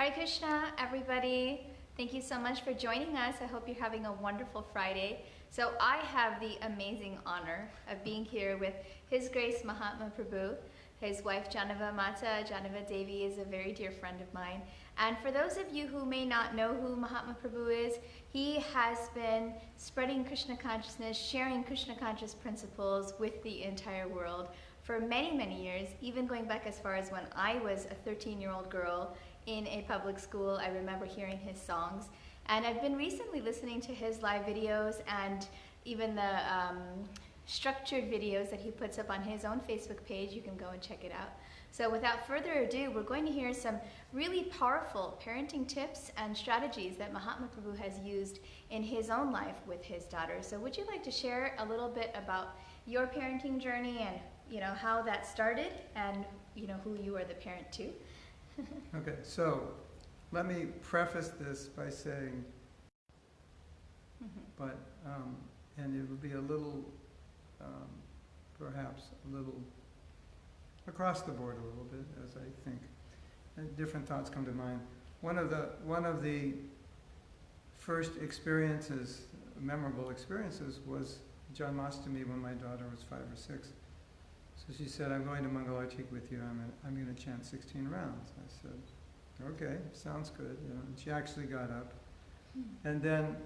Hare Krishna, everybody. Thank you so much for joining us. I hope you're having a wonderful Friday. So I have the amazing honor of being here with His Grace Mahatma Prabhu. His wife Janava Mata, Janava Devi, is a very dear friend of mine. And for those of you who may not know who Mahatma Prabhu is, he has been spreading Krishna consciousness, sharing Krishna conscious principles with the entire world for many, many years, even going back as far as when I was a 13-year-old girl in a public school. I remember hearing his songs. And I've been recently listening to his live videos and even the structured videos that he puts up on his own Facebook page. You can go and check it out. So without further ado, we're going to hear some really powerful parenting tips and strategies that Mahatma Prabhu has used in his own life with his daughter. So would you like to share a little bit about your parenting journey and how that started and who you are the parent to? Okay, so let me preface this by saying, and it will be a little, perhaps a little across the board a little bit, as I think different thoughts come to mind. One of the first experiences, memorable experiences, was Janmashtami when my daughter was 5 or 6. So she said, "I'm going to Mangalartik with you. I'm going to chant 16 rounds." I said, "Okay, sounds good." And she actually got up, and then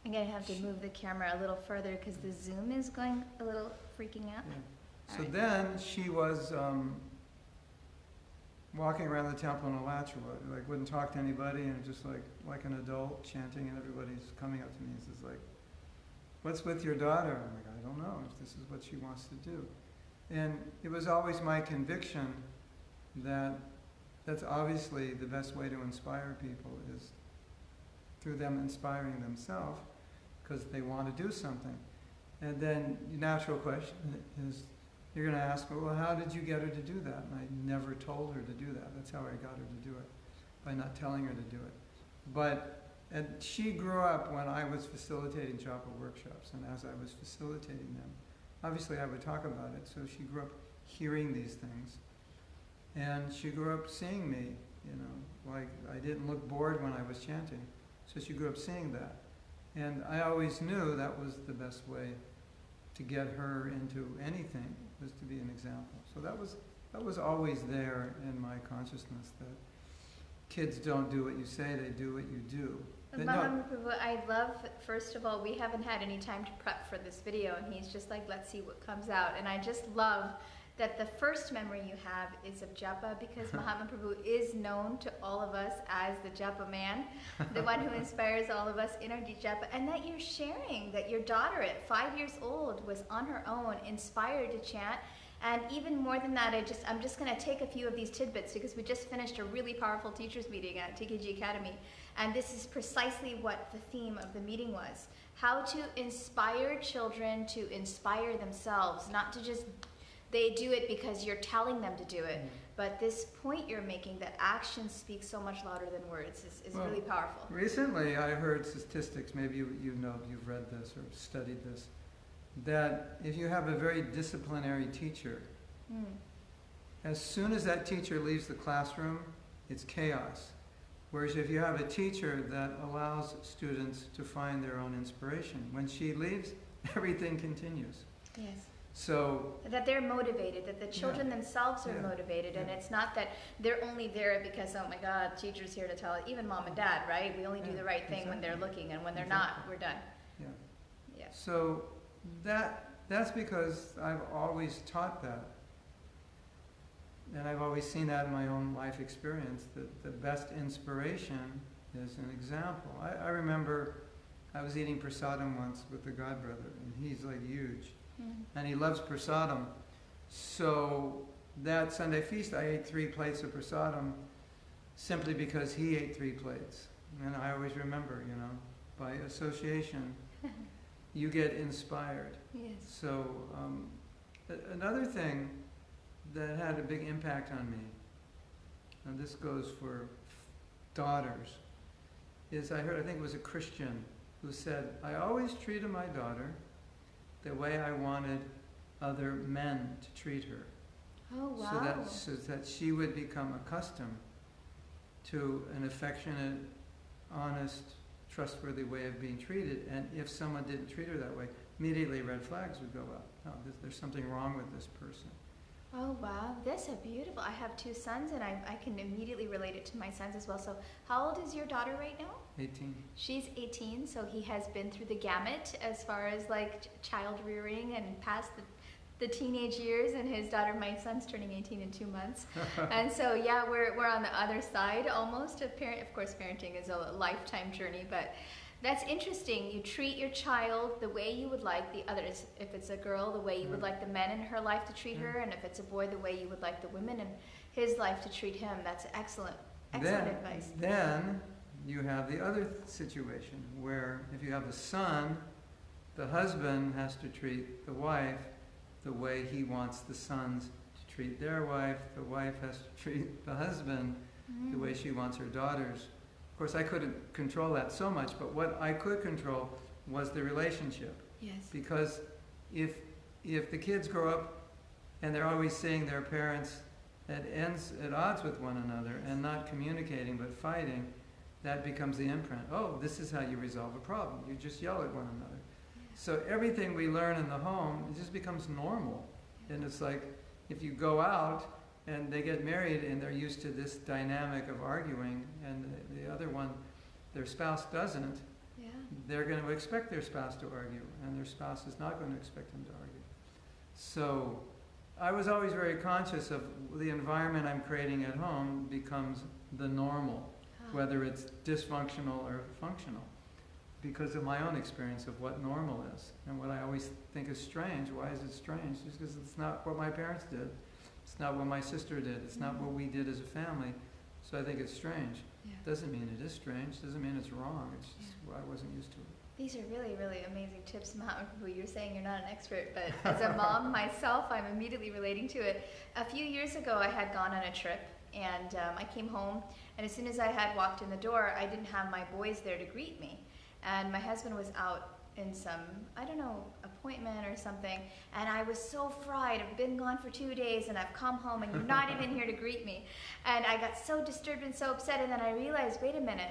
I'm going to have to move the camera a little further because the zoom is going a little freaking out. Yeah. So then she was walking around the temple in a latchwa, like wouldn't talk to anybody, and just like an adult chanting, and everybody's coming up to me and says like, "What's with your daughter?" I'm like, "I don't know if this is what she wants to do." And it was always my conviction that that's obviously the best way to inspire people is through them inspiring themselves because they want to do something. And then the natural question is, you're going to ask, well, how did you get her to do that? And I never told her to do that. That's how I got her to do it, by not telling her to do it. And she grew up when I was facilitating japa workshops, and as I was facilitating them, obviously I would talk about it, so she grew up hearing these things. And she grew up seeing me, like I didn't look bored when I was chanting. So she grew up seeing that. And I always knew that was the best way to get her into anything, was to be an example. So that was always there in my consciousness, that kids don't do what you say, they do what you do. I love, first of all, we haven't had any time to prep for this video, and he's just like, let's see what comes out. And I just love that the first memory you have is of japa, because Mahatma Prabhu is known to all of us as the japa man, the one who inspires all of us in our japa, and that you're sharing that your daughter at 5 years old was on her own, inspired to chant. And even more than that, I'm just going to take a few of these tidbits because we just finished a really powerful teachers meeting at TKG Academy. And this is precisely what the theme of the meeting was. How to inspire children to inspire themselves, not to just, they do it because you're telling them to do it. But this point you're making, that actions speak so much louder than words, is really powerful. Recently I heard statistics, maybe you've read this or studied this, that if you have a very disciplinary teacher, as soon as that teacher leaves the classroom, it's chaos. Whereas if you have a teacher that allows students to find their own inspiration, when she leaves, everything continues. Yes. So that they're motivated, that the children themselves are motivated, and it's not that they're only there because, oh my God, teacher's here to tell it. Even mom and dad, right? We only do the right thing when they're looking, and when they're not, we're done. Yeah. So that's because I've always taught that. And I've always seen that in my own life experience, that the best inspiration is an example. I remember I was eating prasadam once with the godbrother, and he's like huge. And he loves prasadam. So that Sunday feast I ate 3 plates of prasadam simply because he ate 3 plates. And I always remember, by association, you get inspired. Yes. So another thing that had a big impact on me, and this goes for daughters, is I think it was a Christian who said, "I always treated my daughter the way I wanted other men to treat her." Oh, wow. So that she would become accustomed to an affectionate, honest, trustworthy way of being treated. And if someone didn't treat her that way, immediately red flags would go up. No, there's something wrong with this person. Oh, wow. That's a beautiful. I have 2 sons, and I can immediately relate it to my sons as well. So how old is your daughter right now? 18. She's 18, so he has been through the gamut as far as like child rearing and past the teenage years, and his daughter, my son's turning 18 in 2 months. And so, yeah, we're on the other side almost of parent. Of course, parenting is a lifetime journey, but that's interesting. You treat your child the way you would like the others. If it's a girl, the way you would like the men in her life to treat her, and if it's a boy, the way you would like the women in his life to treat him. That's excellent advice. Then you have the other situation where if you have a son, the husband has to treat the wife the way he wants the sons to treat their wife. The wife has to treat the husband the way she wants her daughters. Of course, I couldn't control that so much, but what I could control was the relationship. Yes. Because if the kids grow up and they're always seeing their parents at odds with one another and not communicating but fighting, that becomes the imprint. Oh, this is how you resolve a problem. You just yell at one another. So everything we learn in the home, it just becomes normal. And it's like if you go out and they get married and they're used to this dynamic of arguing, and the other one, their spouse doesn't, they're going to expect their spouse to argue, and their spouse is not going to expect them to argue. So I was always very conscious of the environment I'm creating at home becomes the normal, whether it's dysfunctional or functional, because of my own experience of what normal is. And what I always think is strange, why is it strange? Just because it's not what my parents did. It's not what my sister did. It's not what we did as a family. So I think it's strange. Doesn't mean it is strange. Doesn't mean it's wrong. It's just I wasn't used to it. These are really, really amazing tips, Mahatma Prabhu. You're saying you're not an expert, but as a mom myself, I'm immediately relating to it. A few years ago, I had gone on a trip, and I came home, and as soon as I had walked in the door, I didn't have my boys there to greet me. And my husband was out in some, I don't know, appointment or something, and I was so fried. I've been gone for 2 days, and I've come home, and you're not even here to greet me. And I got so disturbed and so upset, and then I realized, wait a minute,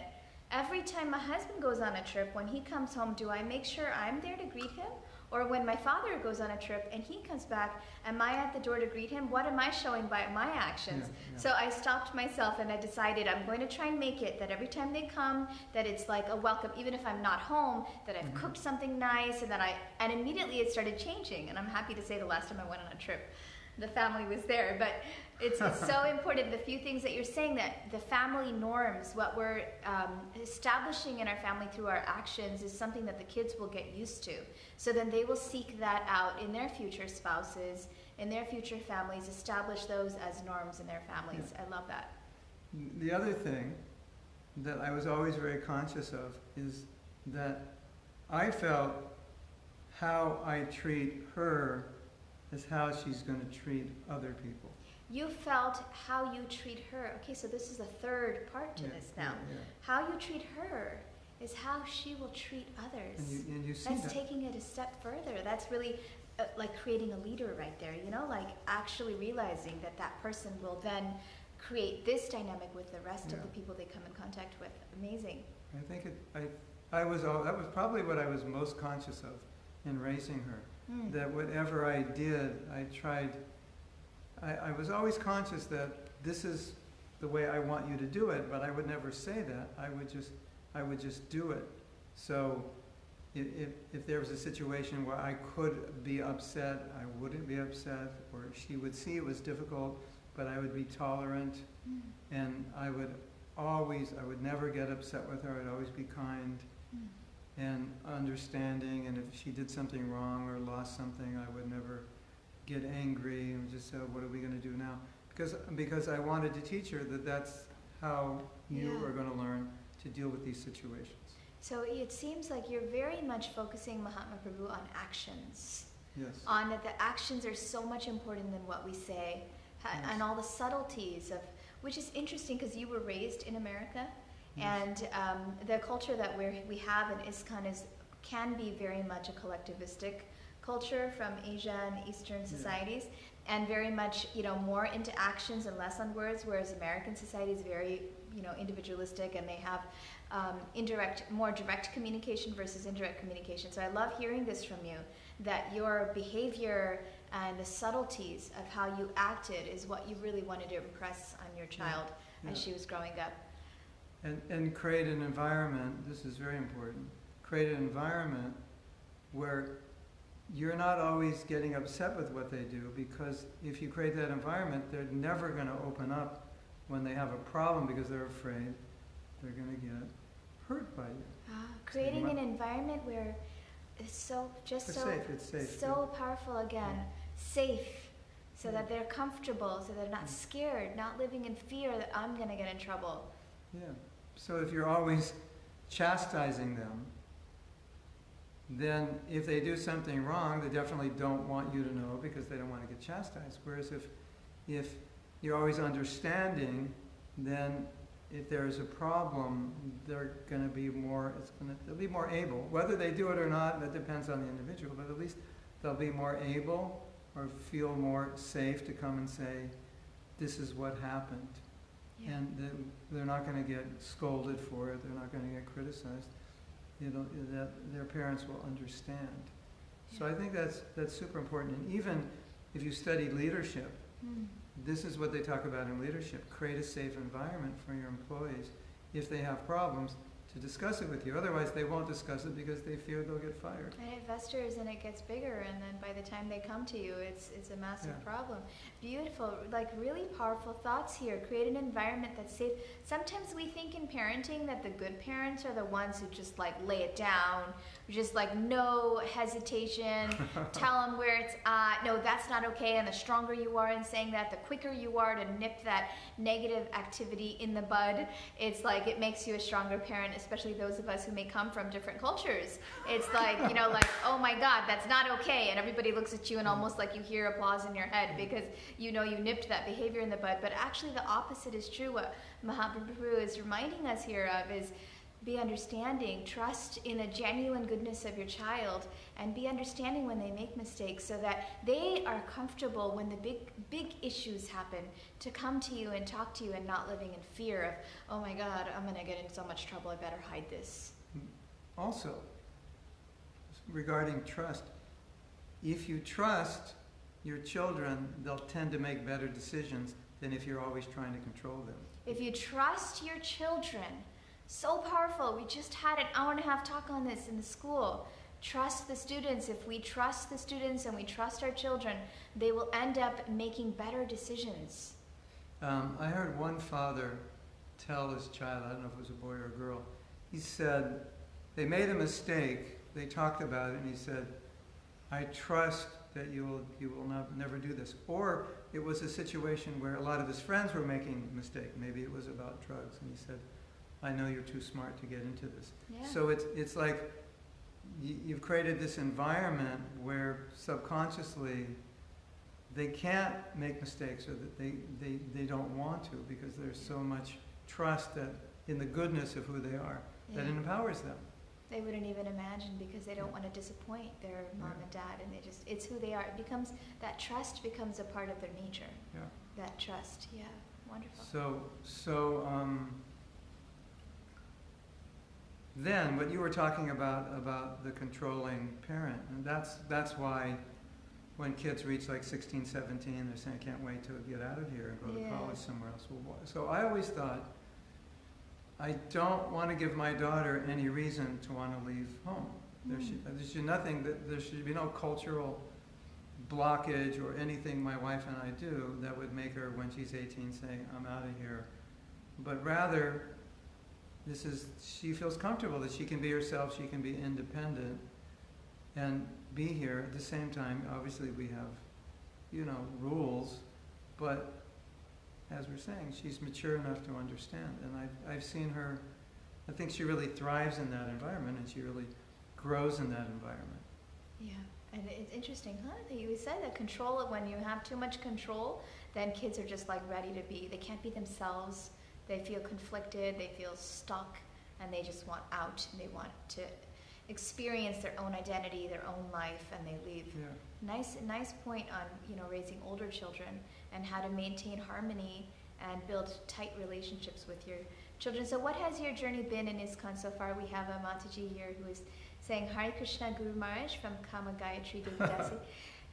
every time my husband goes on a trip, when he comes home, do I make sure I'm there to greet him? Or when my father goes on a trip and he comes back, am I at the door to greet him? What am I showing by my actions? So I stopped myself and I decided I'm going to try and make it that every time they come, that it's like a welcome, even if I'm not home, that I've cooked something nice, and immediately it started changing. And I'm happy to say the last time I went on a trip, the family was there. But it's so important, the few things that you're saying, that the family norms, what we're establishing in our family through our actions, is something that the kids will get used to. So then they will seek that out in their future spouses, in their future families, establish those as norms in their families. I love that. The other thing that I was always very conscious of is that I felt how I treat her is how she's going to treat other people. You felt how you treat her. Okay, so this is the third part to this now. How you treat her is how she will treat others. And you see That's taking it a step further. That's really like creating a leader right there, you know, like actually realizing that that person will then create this dynamic with the rest of the people they come in contact with. Amazing. I think that was probably what I was most conscious of in raising her. That whatever I did, I was always conscious that this is the way I want you to do it, but I would never say that. I would just do it. So if there was a situation where I could be upset, I wouldn't be upset, or she would see it was difficult, but I would be tolerant, and I would never get upset with her. I'd always be kind and understanding, and if she did something wrong or lost something, I would never get angry and just say, what are we going to do now? Because I wanted to teach her that that's how you are going to learn to deal with these situations. So it seems like you're very much focusing, Mahatma Prabhu, on actions. Yes. On that the actions are so much important than what we say, and all the subtleties of, which is interesting because you were raised in America. And the culture that we have in ISKCON can be very much a collectivistic culture from Asia and Eastern societies, and very much, more into actions and less on words, whereas American society is very, individualistic, and they have more direct communication versus indirect communication. So I love hearing this from you, that your behavior and the subtleties of how you acted is what you really wanted to impress on your child as she was growing up. And create an environment, this is very important, create an environment where you're not always getting upset with what they do, because if you create that environment, they're never going to open up when they have a problem because they're afraid they're going to get hurt by you. Creating an environment where it's safe. So powerful again. Safe, so that they're comfortable, so they're not scared, not living in fear that I'm going to get in trouble. Yeah. So if you're always chastising them, then if they do something wrong, they definitely don't want you to know because they don't want to get chastised. Whereas if you're always understanding, then if there's a problem, they're going to be they'll be more able. Whether they do it or not, that depends on the individual, but at least they'll be more able or feel more safe to come and say, this is what happened. Yeah. And they're not going to get scolded for it, they're not going to get criticized. That their parents will understand. Yeah. So I think that's super important. And even if you study leadership, this is what they talk about in leadership. Create a safe environment for your employees if they have problems to discuss it with you. Otherwise, they won't discuss it because they fear they'll get fired. And it festers and it gets bigger, and then by the time they come to you, it's a massive problem. Beautiful, like really powerful thoughts here. Create an environment that's safe. Sometimes we think in parenting that the good parents are the ones who just like lay it down, just like no hesitation, tell them where it's at. No, that's not okay. And the stronger you are in saying that, the quicker you are to nip that negative activity in the bud. It's like it makes you a stronger parent, especially those of us who may come from different cultures. It's like, like, oh my God, that's not okay. And everybody looks at you and almost like you hear applause in your head because you nipped that behavior in the bud. But actually the opposite is true. What Mahatma Prabhu is reminding us here of is be understanding, trust in the genuine goodness of your child, and be understanding when they make mistakes so that they are comfortable when the big issues happen to come to you and talk to you and not living in fear of, oh my God, I'm going to get in so much trouble, I better hide this. Also, regarding trust, if you trust your children, they'll tend to make better decisions than if you're always trying to control them. If you trust your children, so powerful. We just had an hour-and-a-half talk on this in the school. Trust the students. If we trust the students and we trust our children, they will end up making better decisions. I heard one father tell his child, I don't know if it was a boy or a girl, he said, they made a mistake, they talked about it, and he said, I trust that you will never do this. Or it was a situation where a lot of his friends were making a mistake. Maybe it was about drugs, and he said, I know you're too smart to get into this. Yeah. So it's like you've created this environment where subconsciously they can't make mistakes, or that they don't want to, because there's so much trust that in the goodness of who they are that it empowers them. They wouldn't even imagine because they don't want to disappoint their mom and dad, and it's who they are. It becomes, that trust becomes a part of their nature. Yeah. That trust, wonderful. So then what you were talking about the controlling parent, and that's why when kids reach like 16, 17, they're saying, I can't wait to get out of here and go to college somewhere else. So I always thought, I don't want to give my daughter any reason to want to leave home. There should be no cultural blockage or anything my wife and I do that would make her, when she's 18, say, I'm out of here. But rather, she feels comfortable that she can be herself, she can be independent, and be here. At the same time, obviously we have, rules, but as we're saying, she's mature enough to understand. And I've seen her, I think she really thrives in that environment, and she really grows in that environment. Yeah, and it's interesting, that you said that control, when you have too much control, then kids are just like ready to they can't be themselves. They feel conflicted, they feel stuck, and they just want out, and they want to experience their own identity, their own life, and they leave. Yeah. Nice point on raising older children and how to maintain harmony and build tight relationships with your children. So what has your journey been in ISKCON so far? We have a Mataji here who is saying, Hare Krishna Guru Maharaj from Kama Gayatri Devidasi.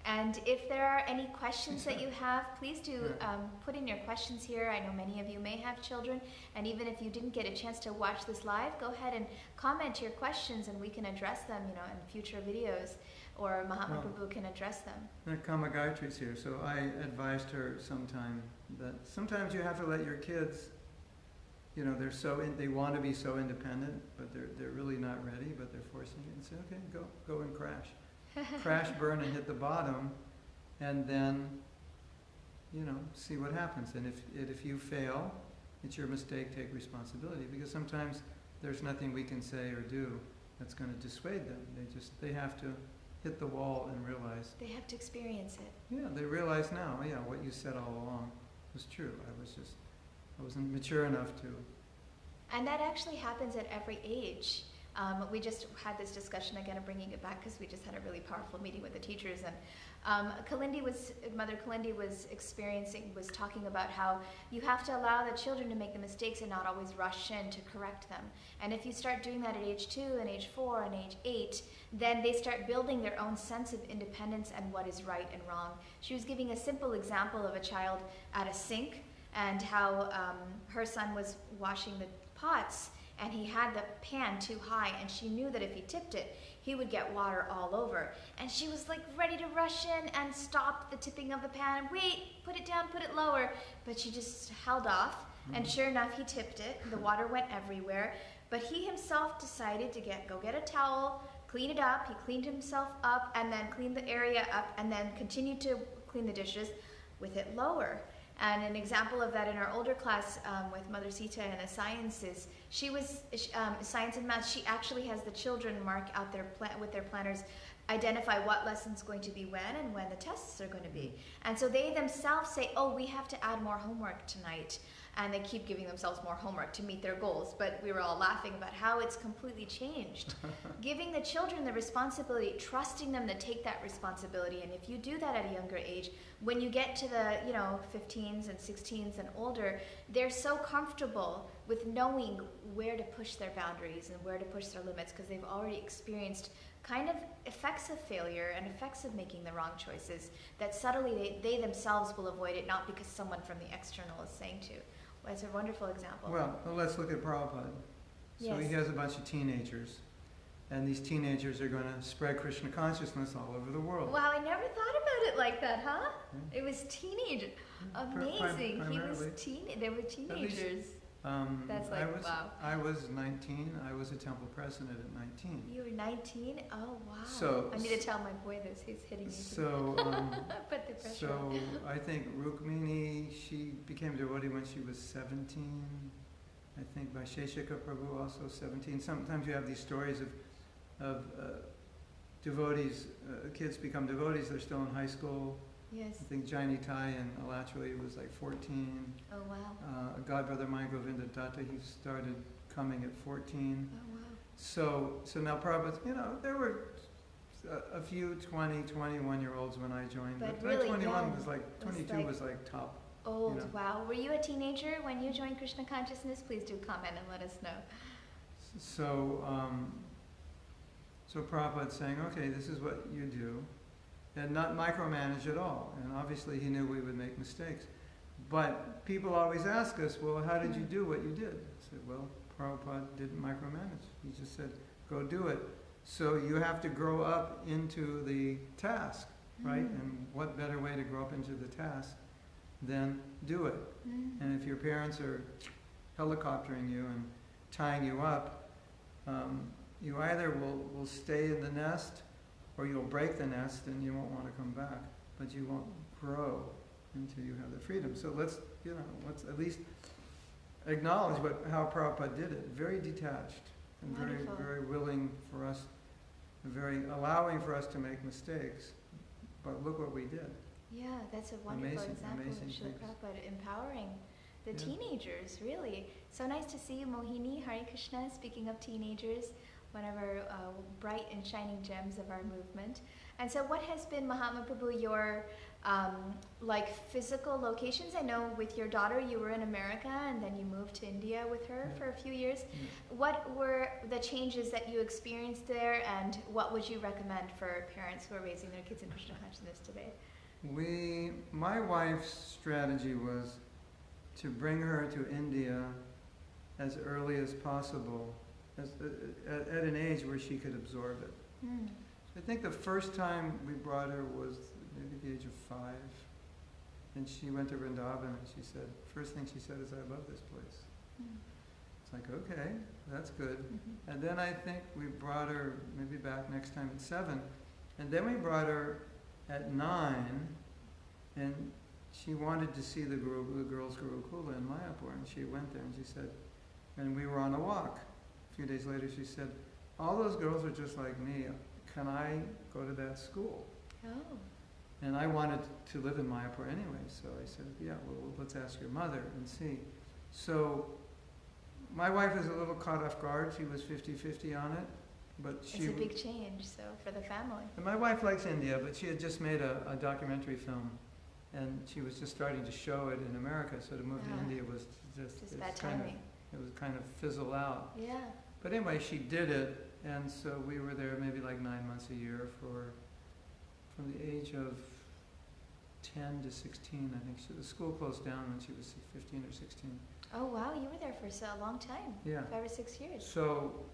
And if there are any questions that you have, please do put in your questions here. I know many of you may have children, and even if you didn't get a chance to watch this live, go ahead and comment your questions and we can address them, you know, in future videos, or Mahatma Prabhu can address them. Kama Gayatri's here, so I advised her sometime that sometimes you have to let your kids, you know, they want to be so independent, but they're really not ready, but they're forcing it, and say, okay, go and crash. Crash, burn, and hit the bottom, and then, you know, see what happens. And if you fail, it's your mistake, take responsibility, because sometimes there's nothing we can say or do that's going to dissuade them. They have to hit the wall and realize. They have to experience it. Yeah, they realize now, yeah, what you said all along was true. I wasn't mature enough to. And that actually happens at every age. We just had this discussion again of bringing it back because we just had a really powerful meeting with the teachers, and Mother Kalindi was talking about how you have to allow the children to make the mistakes and not always rush in to correct them. And if you start doing that at age 2 and age 4 and age 8, then they start building their own sense of independence and what is right and wrong. She was giving a simple example of a child at a sink and how her son was washing the pots, and he had the pan too high, and she knew that if he tipped it, he would get water all over. And she was like ready to rush in and stop the tipping of the pan. Wait, put it down, put it lower. But she just held off, and sure enough, he tipped it. The water went everywhere. But he himself decided to go get a towel, clean it up. He cleaned himself up, and then cleaned the area up, and then continued to clean the dishes with it lower. And an example of that in our older class with Mother Sita in the sciences, science and math, she actually has the children mark out with their planners, identify what lesson's going to be when and when the tests are going to be. And so they themselves say, oh, we have to add more homework tonight. And they keep giving themselves more homework to meet their goals. But we were all laughing about how it's completely changed. Giving the children the responsibility, trusting them to take that responsibility. And if you do that at a younger age, when you get to the 15s and 16s and older, they're so comfortable with knowing where to push their boundaries and where to push their limits, because they've already experienced kind of effects of failure and effects of making the wrong choices that subtly they themselves will avoid it, not because someone from the external is saying to. Well, it's a wonderful example. Well, let's look at Prabhupada. So Yes. he has a bunch of teenagers, and these teenagers are going to spread Krishna consciousness all over the world. Wow, I never thought about it like that, huh? Yeah. It was teenage. Amazing. Primarily. They were teenagers. That's like, wow. I was 19. I was a temple president at 19. You were 19? Oh, wow. So I need to tell my boy this. He's hitting me. So, Put the pressure so on. I think Rukmini, she became devotee when she was 17. I think Vaisheshika Prabhu also 17. Sometimes you have these stories of devotees, kids become devotees, they're still in high school. Yes. I think Jaini Tai and Alachali was like 14. Oh, wow. Godbrother Mai Govinda Datta, he started coming at 14. Oh, wow. So now Prabhupada, there were a few 20, 21-year-olds when I joined. But really 21 young. was like, 22 was like top. Old, wow. Were you a teenager when you joined Krishna Consciousness? Please do comment and let us know. So, so Prabhupada's saying, okay, this is what you do, and not micromanage at all. And obviously he knew we would make mistakes. But people always ask us, well, how did you do what you did? I said, well, Prabhupada didn't micromanage. He just said, go do it. So you have to grow up into the task, right? And what better way to grow up into the task than do it? And if your parents are helicoptering you and tying you up, you either will stay in the nest or you'll break the nest and you won't want to come back, but you won't grow until you have the freedom. So let's at least acknowledge how Prabhupada did it. Very detached and Wonderful. very willing for us, very allowing for us to make mistakes. But look what we did. Yeah, that's a wonderful example amazing of Srila things. Prabhupada empowering the Yeah. teenagers, really. So nice to see you, Mohini. Hare Krishna. Speaking of teenagers, whatever bright and shining gems of our movement. And so what has been, Mahatma Prabhu, your like physical locations? I know with your daughter you were in America and then you moved to India with her for a few years. What were the changes that you experienced there, and what would you recommend for parents who are raising their kids in Krishna consciousness today? My wife's strategy was to bring her to India as early as possible, at an age where she could absorb it. I think the first time we brought her was maybe the age of 5, and she went to Vrindavan, and she said, first thing she said is, I love this place. It's like, okay, that's good. And then I think we brought her maybe back next time at 7, and then we brought her at 9, and she wanted to see the girls' Gurukula in Mayapur, and she went there, and she said, and we were on a walk. A few days later she said, all those girls are just like me. Can I go to that school? Oh. And I wanted to live in Mayapur anyway, so I said, yeah, well, let's ask your mother and see. So my wife was a little caught off guard. She was 50-50 on it. But it's a big change, so, for the family. And my wife likes India, but she had just made a documentary film, and she was just starting to show it in America, so to move to India was just bad timing. It was kind of fizzle out. Yeah. But anyway, she did it, and so we were there maybe like 9 months a year from the age of 10 to 16, I think. The school closed down when she was 15 or 16. Oh wow, you were there for a long time. Yeah. 5 or 6 years. So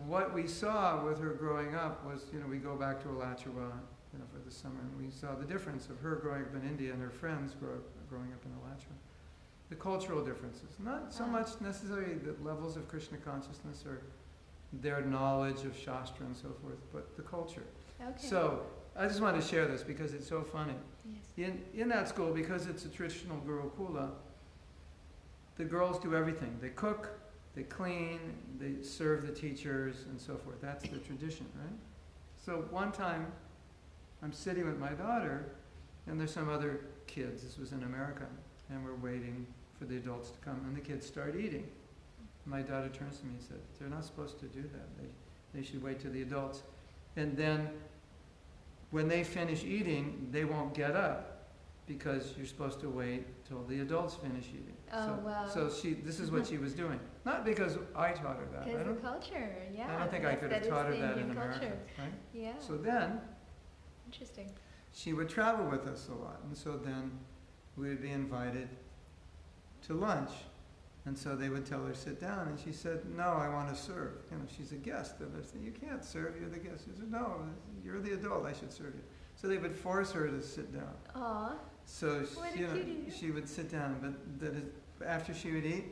what we saw with her growing up was, we go back to Alachua, for the summer, and we saw the difference of her growing up in India and her friends growing up in Alachua. The cultural differences, not so much necessarily the levels of Krishna consciousness or their knowledge of Shastra and so forth, but the culture. Okay. So I just wanted to share this because it's so funny. Yes. In that school, because it's a traditional Gurukula, the girls do everything. They cook, they clean, they serve the teachers, and so forth. That's the tradition, right? So one time, I'm sitting with my daughter, and there's some other kids. This was in America, and we're waiting for the adults to come, and the kids start eating. My daughter turns to me and said, they're not supposed to do that. They should wait till the adults. And then when they finish eating, they won't get up because you're supposed to wait till the adults finish eating. Oh, wow. So this is what she was doing. Not because I taught her that. Because the culture, yeah. I don't think I could have taught her that in America, culture. right? Yeah. So then, Interesting. she would travel with us a lot, and so then we would be invited to lunch. And so they would tell her, sit down, and she said, no, I want to serve. She's a guest. And they said, you can't serve, you're the guest. She said, no, you're the adult, I should serve you. So they would force her to sit down. Aww. So she would sit down, but after she would eat,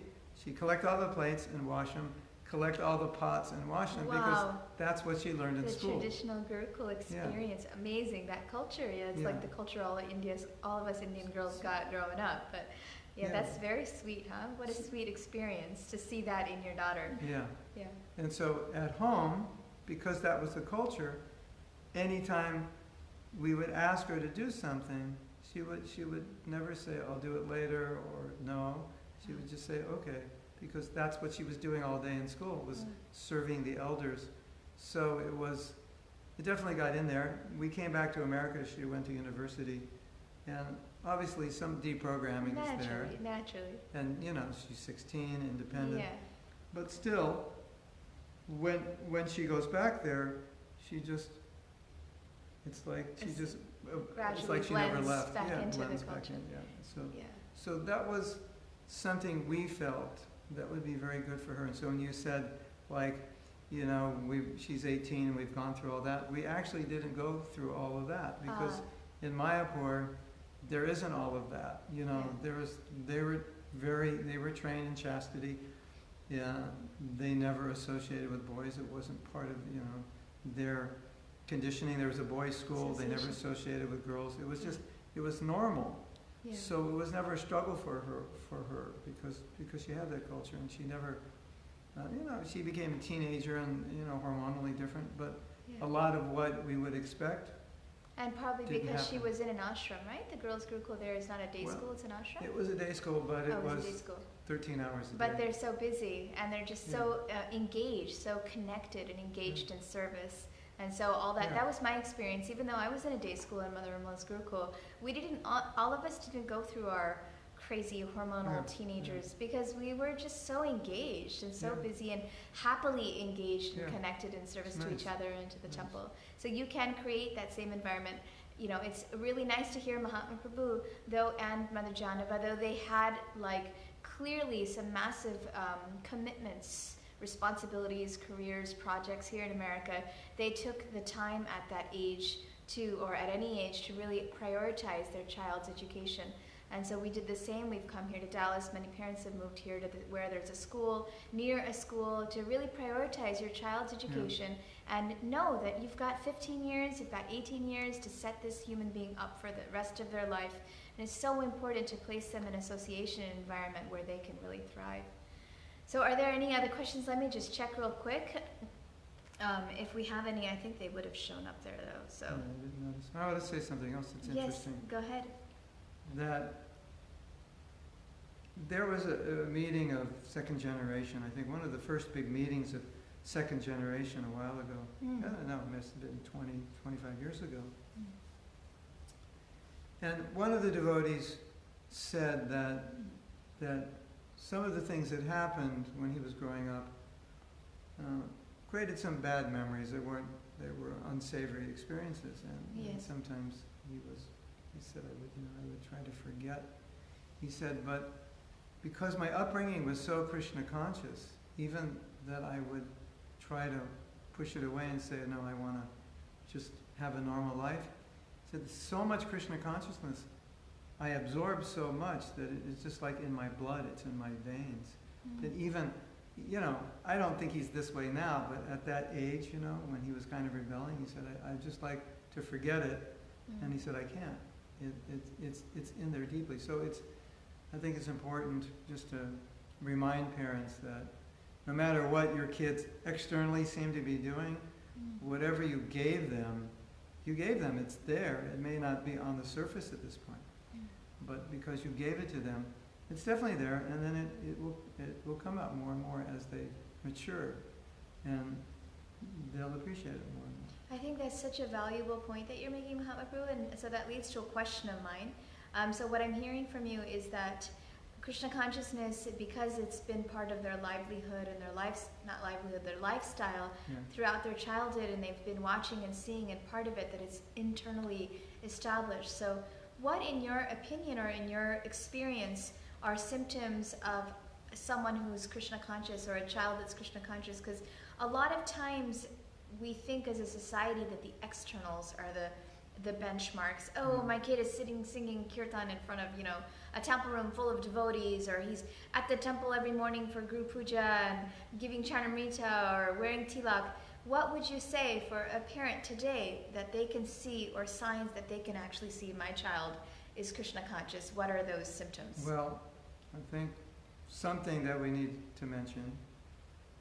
she'd collect all the plates and wash them, collect all the pots and wash them, because that's what she learned in school. The traditional Gurukul experience, amazing. That culture, it's like the culture all of us Indian girls got growing up. But that's very sweet, huh? What a sweet experience to see that in your daughter. Yeah. Yeah. And so at home, because that was the culture, anytime we would ask her to do something, she would never say, I'll do it later, or no. She would just say, okay, because that's what she was doing all day in school, was serving the elders. So it definitely got in there. We came back to America, she went to university, and obviously some deprogramming is there. Naturally. And she's 16, independent. Yeah. But still, when she goes back there, it's like she never left. Back into blends the back culture. in. So that was something we felt that would be very good for her. And so when you said, she's 18 and we've gone through all that, we actually didn't go through all of that, because in Mayapur, there isn't all of that. They were trained in chastity. Yeah, they never associated with boys. It wasn't part of their conditioning. There was a boys' school. They never associated with girls. It was normal. Yeah. So it was never a struggle for her because she had that culture, and she never, she became a teenager and hormonally different, but a lot of what we would expect And probably Didn't because she happen. was in an ashram, right? The girls' Gurukul there is not a day Well, school, it's an ashram? It was a day school, but it Oh, was a day school. 13 hours a But day. they're so busy and they're just so engaged, so connected and engaged in service. And so all that, that was my experience. Even though I was in a day school in Mother Ramla's Gurukul, we didn't, all of us didn't go through our crazy hormonal teenagers because we were just so engaged and so busy and happily engaged and connected in service to each other and to the temple. So you can create that same environment. You know, it's really nice to hear Mahatma Prabhu though and Mother Janava, though they had like clearly some massive commitments, responsibilities, careers, projects here in America. They took the time at that age to, or at any age, to really prioritize their child's education. And so we did the same. We've come here to Dallas. Many parents have moved here to where there's a school, near a school, to really prioritize your child's education and know that you've got 15 years, you've got 18 years to set this human being up for the rest of their life. And it's so important to place them in an association environment where they can really thrive. So are there any other questions? Let me just check real quick. If we have any, I think they would have shown up there though. So. I didn't notice. Oh, let's say something else that's interesting. Yes, go ahead. That there was a meeting of second generation, I think one of the first big meetings of second generation a while ago. I don't know, it must have been 20, 25 years ago. And one of the devotees said that some of the things that happened when he was growing up created some bad memories that were unsavory experiences, and sometimes he said I would try to forget. He said, but because my upbringing was so Krishna conscious, even that I would try to push it away and say, no, I want to just have a normal life. He said, so much Krishna consciousness, I absorb so much that it's just like in my blood, it's in my veins. That even, I don't think he's this way now, but at that age, when he was kind of rebelling, he said, I'd just like to forget it. And he said, I can't. It's in there deeply. So I think it's important just to remind parents that no matter what your kids externally seem to be doing, whatever you gave them, it's there. It may not be on the surface at this point, but because you gave it to them, it's definitely there, and then it will come out more and more as they mature, and they'll appreciate it more and more. I think that's such a valuable point that you're making, Mahatma Prabhu, and so that leads to a question of mine. So what I'm hearing from you is that Krishna consciousness, because it's been part of their livelihood and their lifestyle throughout their childhood, and they've been watching and seeing, and part of it that it's internally established. So what, in your opinion or in your experience, are symptoms of someone who's Krishna conscious or a child that's Krishna conscious? Because a lot of times we think as a society that the externals are the benchmarks. Oh, my kid is singing kirtan in front of, a temple room full of devotees, or he's at the temple every morning for Guru Puja and giving Chanamrita or wearing tilak. What would you say for a parent today that they can see, or signs that they can actually see my child is Krishna conscious? What are those symptoms? Well, I think something that we need to mention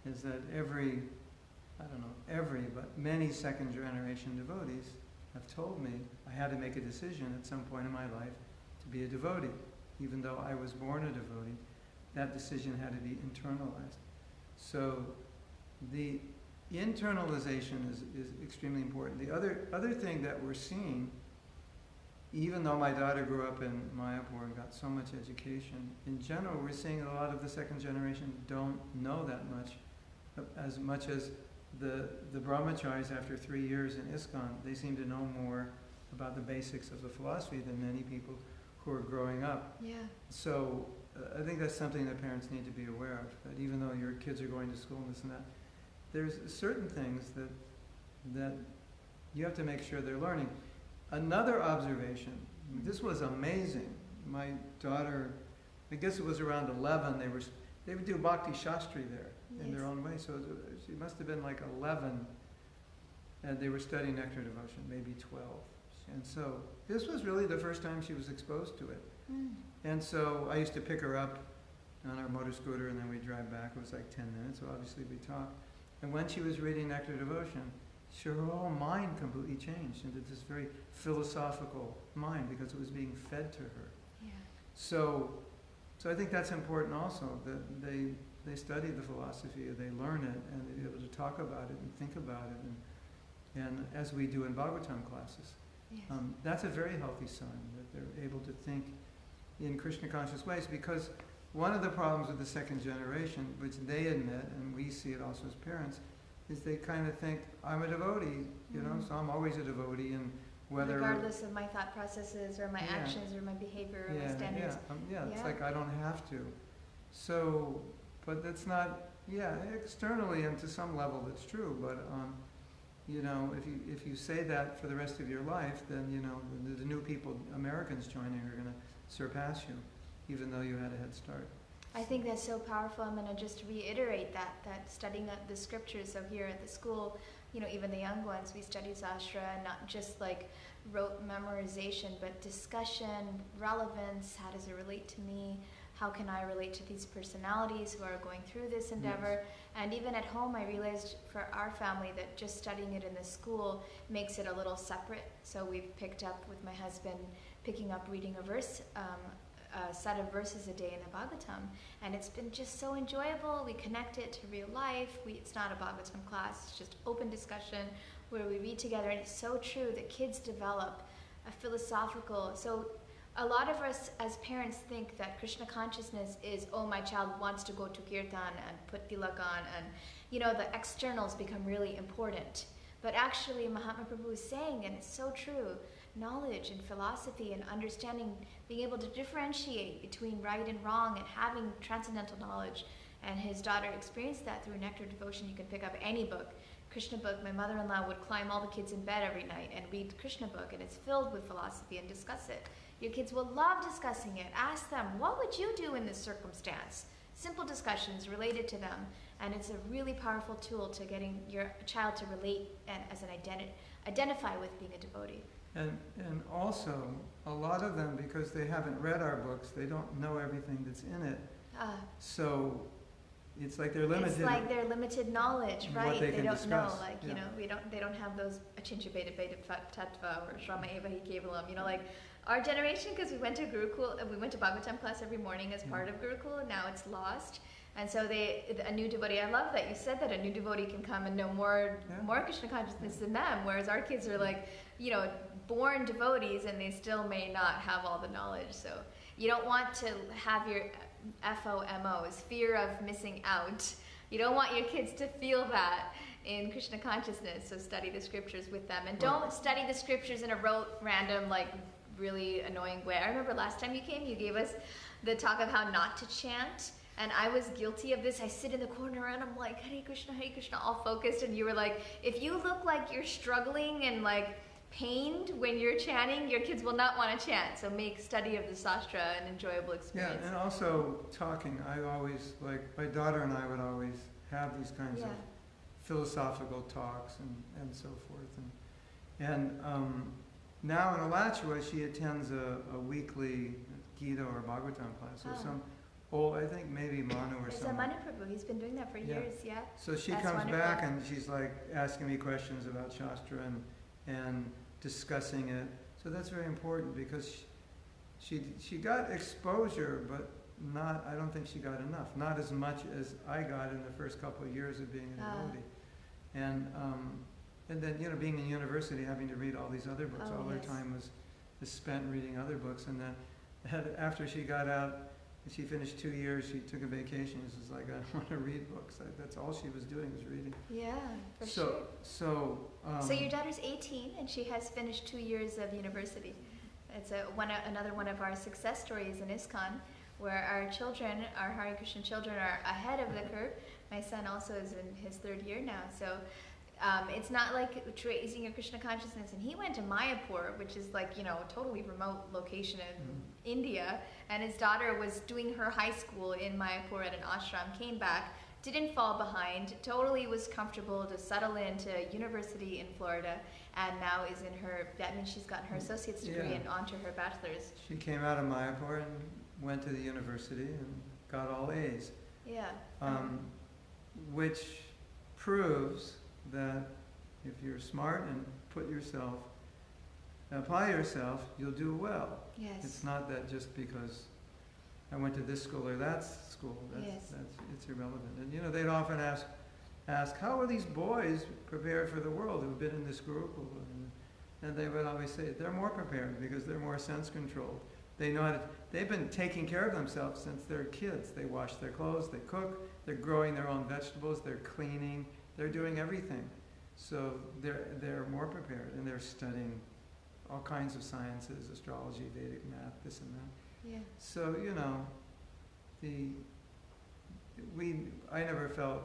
is that but many second generation devotees have told me I had to make a decision at some point in my life to be a devotee. Even though I was born a devotee, that decision had to be internalized. So the internalization is extremely important. The other thing that we're seeing, even though my daughter grew up in Mayapur and got so much education, in general we're seeing a lot of the second generation don't know that much as the brahmacharis after 3 years in ISKCON. They seem to know more about the basics of the philosophy than many people who are growing up. Yeah. So I think that's something that parents need to be aware of, that even though your kids are going to school and this and that, there's certain things that you have to make sure they're learning. Another observation, this was amazing. My daughter, I guess it was around 11, they would do Bhakti Shastri there in their own way. So she must have been like 11, and they were studying Nectar Devotion, maybe 12. And so this was really the first time she was exposed to it. And so I used to pick her up on our motor scooter, and then we'd drive back. It was like 10 minutes, so obviously we talked. And when she was reading Nectar Devotion, her whole mind completely changed into this very philosophical mind because it was being fed to her. Yeah. So I think that's important also, that they study the philosophy, they learn it, and they're able to talk about it and think about it, and as we do in Bhagavatam classes. Yes. That's a very healthy sign, that they're able to think in Krishna conscious ways, because one of the problems with the second generation, which they admit, and we see it also as parents, is they kind of think, I'm a devotee, you know, so I'm always a devotee, and whether... Regardless of my thought processes, or my actions, or my behavior, or my standards. It's like I don't have to. So, but that's not, externally and to some level it's true, but you know, if you say that for the rest of your life, then, you know, the new people, Americans joining, are going to surpass you, even though you had a head start. I think that's so powerful. I'm going to just reiterate that studying the scriptures. So here at the school, you know, even the young ones, we study Sastra, not just like rote memorization, but discussion, relevance, how does it relate to me? How can I relate to these personalities who are going through this endeavor? Yes. And even at home, I realized for our family that just studying it in the school makes it a little separate. So we've picked up with my husband, picking up reading a verse, a set of verses a day in the Bhagavatam, and it's been just so enjoyable. We connect it to real life. It's not a Bhagavatam class, it's just open discussion where we read together, and it's so true that kids develop a philosophical, so a lot of us as parents think that Krishna consciousness is, oh, my child wants to go to kirtan and put tilak on, and you know, the externals become really important. But actually Mahatma Prabhu is saying, and it's so true, knowledge and philosophy and understanding, being able to differentiate between right and wrong and having transcendental knowledge. And his daughter experienced that through Nectar Devotion. You can pick up any book, Krishna book. My mother-in-law would climb all the kids in bed every night and read Krishna book, and it's filled with philosophy, and discuss it. Your kids will love discussing it. Ask them, what would you do in this circumstance? Simple discussions related to them. And it's a really powerful tool to getting your child to relate and as an identify with being a devotee. And also, a lot of them, because they haven't read our books, they don't know everything that's in it. So it's like they're limited. It's like their limited knowledge, right? What they don't discuss. know, like, you know, they don't have those Achincha Beta Beta Tattva or Shrama Eva Hi Kevalam, you know, like our generation, because we went to Gurukul, we went to Bhagavatam class every morning as part of Gurukul, now it's lost. And so a new devotee, I love that you said that a new devotee can come and know more Krishna consciousness than them, whereas our kids are like, you know, born devotees and they still may not have all the knowledge. So you don't want to have your FOMOs, fear of missing out. You don't want your kids to feel that in Krishna consciousness, so study the scriptures with them. And don't study the scriptures in a rote, random, like really annoying way. I remember last time you came, you gave us the talk of how not to chant. And I was guilty of this. I sit in the corner and I'm like, Hare Krishna, all focused. And you were like, if you look like you're struggling and like pained when you're chanting, your kids will not want to chant. So make study of the Sastra an enjoyable experience. Yeah, and also talking. I always, like, my daughter and I would always have these kinds of philosophical talks and so forth. And now in Alachua, she attends a weekly Gita or Bhagavatam class or some. Oh, I think maybe Manu or something. It's a Prabhu. He's been doing that for years, So she comes back and she's like asking me questions about Shastra and discussing it. So that's very important because she got exposure, but not, I don't think she got enough. Not as much as I got in the first couple of years of being a devotee. And then, you know, being in university, having to read all these other books, all her time was spent reading other books. And then after she got out, she finished 2 years, she took a vacation. She was like, I don't want to read books. That's all she was doing, was reading. Yeah, for sure. So your daughter's 18 and she has finished 2 years of university. It's another one of our success stories in ISKCON, where our children, our Hare Krishna children, are ahead of the curve. My son also is in his 3rd year now. So it's not like raising your Krishna consciousness. And he went to Mayapur, which is like, you know, a totally remote location in India. And his daughter was doing her high school in Mayapur at an ashram, came back, didn't fall behind, totally was comfortable to settle into university in Florida, and now is in her, that means she's gotten her associate's degree and onto her bachelor's. She came out of Mayapur and went to the university and got all A's. Yeah. Which proves that If you're smart and apply yourself, you'll do well. Yes. It's not that just because I went to this school or that school, it's irrelevant. And you know, they'd often ask, how are these boys prepared for the world who've been in this group? And they would always say, they're more prepared because they're more sense controlled. They know how to, they've been taking care of themselves since they're kids. They wash their clothes, they cook, they're growing their own vegetables, they're cleaning, they're doing everything. So they're more prepared, and they're studying all kinds of sciences, astrology, Vedic math, this and that. Yeah. So, you know, I never felt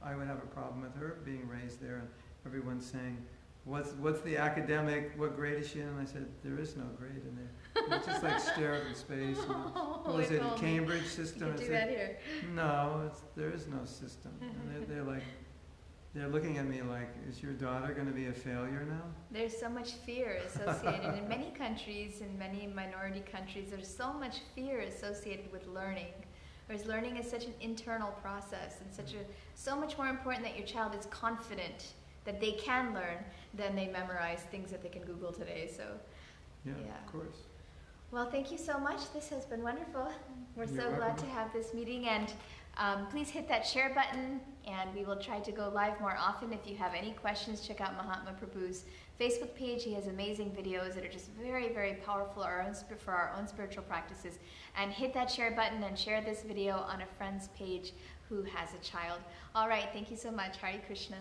I would have a problem with her being raised there, and everyone's saying, what's the academic, what grade is she in? And I said, there is no grade in there. It's just like stare up in space. What was it, a Cambridge system? You could do that here. No, there is no system. And they're like, they're looking at me like, is your daughter going to be a failure now? There's so much fear associated in many countries, in many minority countries. There's so much fear associated with learning. Whereas learning is such an internal process, and so much more important that your child is confident that they can learn than they memorize things that they can Google today. So, yeah, of course. Well, thank you so much. This has been wonderful. We're You're so glad welcome. to have this meeting, and please hit that share button, and we will try to go live more often. If you have any questions, check out Mahatma Prabhu's Facebook page. He has amazing videos that are just very, very powerful for our own spiritual practices. And hit that share button and share this video on a friend's page who has a child. All right, thank you so much. Hare Krishna.